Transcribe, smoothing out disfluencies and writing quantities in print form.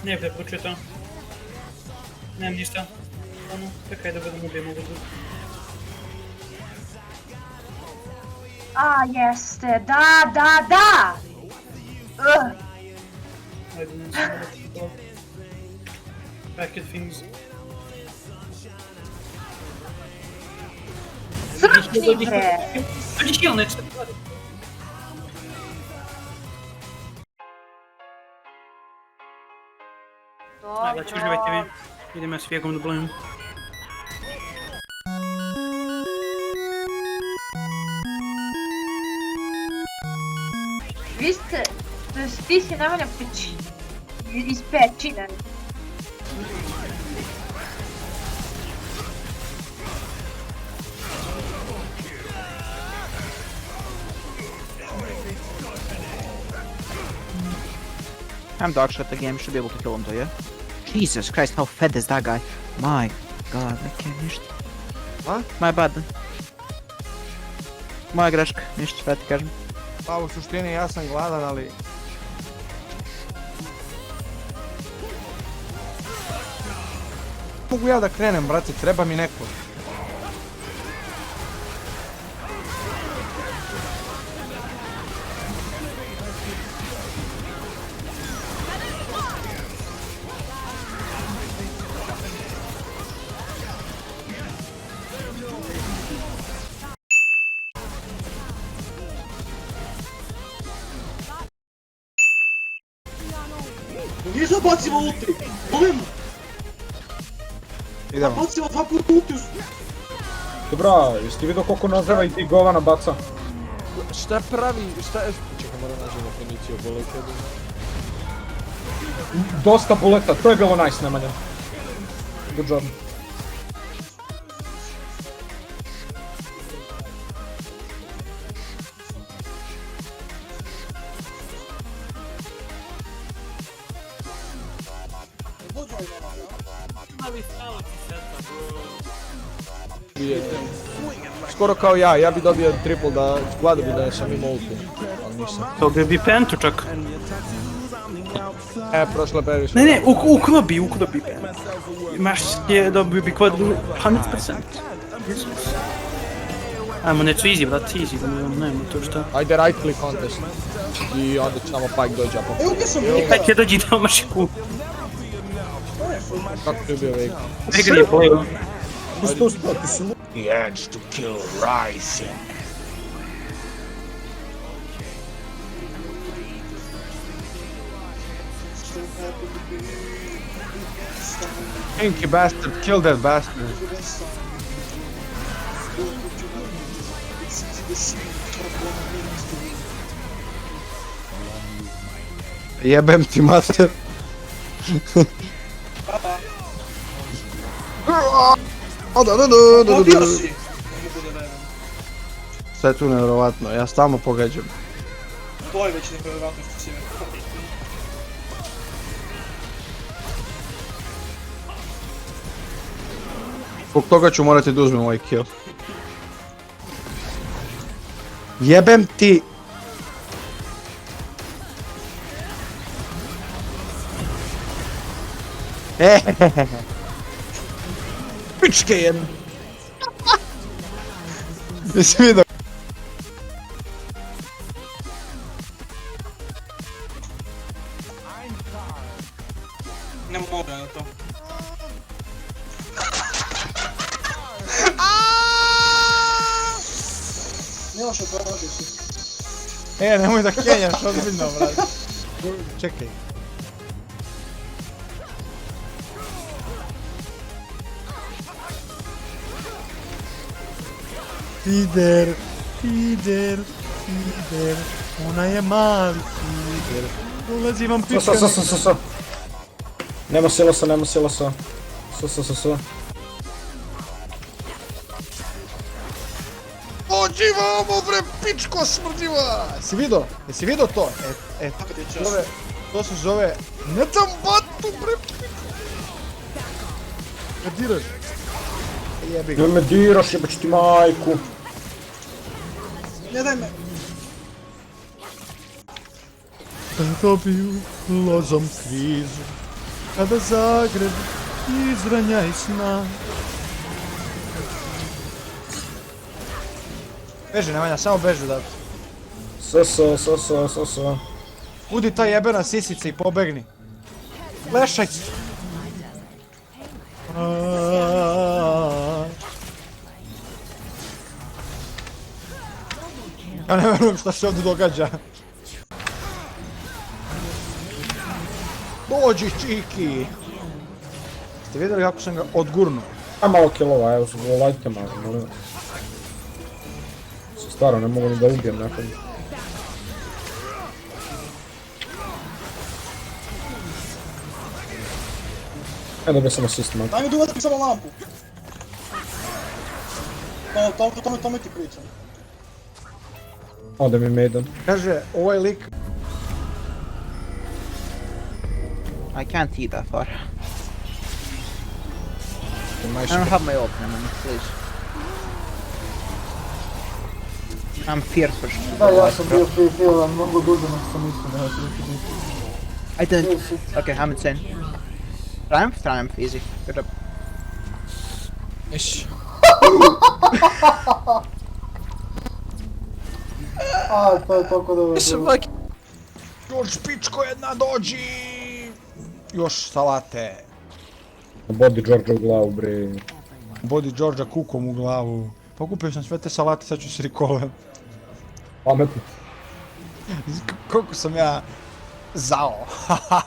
Nie wypluczy to. Nie wiem, ništa. Ono, čekaj da budem ubijem ovu drugu. A, jeste, da! Ajde, ne znam da ću to. Packet things. Crkni bre! Dođi heal neće. Ajde, ću uživajte vi. Idem ja s Vijegom da blojim. Vi ste, ti si Nemanja iz pećine. I'm dogshot the game, should be able to kill him though, yeah? Jesus Christ, how fed is that guy? My god, I can't ništa. A? My bad. Moja greška, ništa, šta ti kažem. Pa u suštini ja sam gladan, ali... Mogu ja da krenem, brate, treba mi neko. Nije zabacimo ulti! Molim! Idemo. Bacimo 2 puta ulti uz... Dobra, jesi ti vidio koliko noževa i ti govana baca? Šta pravi, šta je... Čekaj, moram naći definiciju bolete. Dosta buleta, to je bilo nice, Nemanja. Good job. Skoro kao ja bi dobio triple da skladu bi da sam imao ulti, ali nisam. To bi pentu čak. Prošlo je previše. Ne, uklobi pentu. Imaš je dobio bi kod 100%. Ajmo, neću easy, brat, easy, da nema to šta. Ajde right click contest. I onda će samo Pike dođe, a po... Evo gdje sam bio? Kaj ti dođi da imaš ku. Kako ti je bio Vega? Vega je play. The urge to kill rising. Pinky bastard, kill that bastard. Jebem ti mater. Pobio si! Ne mogu da verujem. Sve tu nevjerovatno, ja stalno pogađam. To je već nevjerovatno što si me. Zbog toga ću morati da uzmem ovaj kill. Jebem ti! Pičke jedne! Jesi vidio? Ne mogu na to. Nemaš odvražio si. Nemoj da kenjaš, ozbiljno, brate. Čekaj. Fider, ona je mali Fider. Dolazi vam pička. S. Nema silosa. S. Dođi vamo bre, pičko smrdiva! Jesi vidio to? To se zove... Ne tam batu bre, pičko! Kad diraš? Jebi ga. Ne me diraš, jebać ti majku. Ne daj me! Da dobiju lozom krizu. Kada Zagreb izranja i sna. Beži, Nemanja, samo beži da... So. Budi ta jebena sisica i pobegni. Lešaj! Ja ne verujem šta se ovdje događa. Dođi, čiki! Ste vidjeli kako sam ga odgurnuo? A malo killova, evo su lajte malo, molim vas. Stvarno, ne mogu ni da ubijem nekog. Dobio sam assist, man. Daj mi duvati samo lampu. To ti pričam. Ode mi Maiden. Kaže, ovaj lik... I can't eat that far. I Nice. don't have my ult, man, please. I'm fierce for sure. Da, ja sam bio free heal, mnogo duže nego sam mislio da ja ću I didn't. Okay, I'm insane. Triumph, easy. Good up. Iš. A, to je toliko dobro. Još pičko jedna dođi! Još salate. Body George u glavu, bre. Bodi Georgia kukom u glavu. Pokupio sam sve te salate, sad ću s rikolem. Pametno. Koliko sam ja zao. Haha.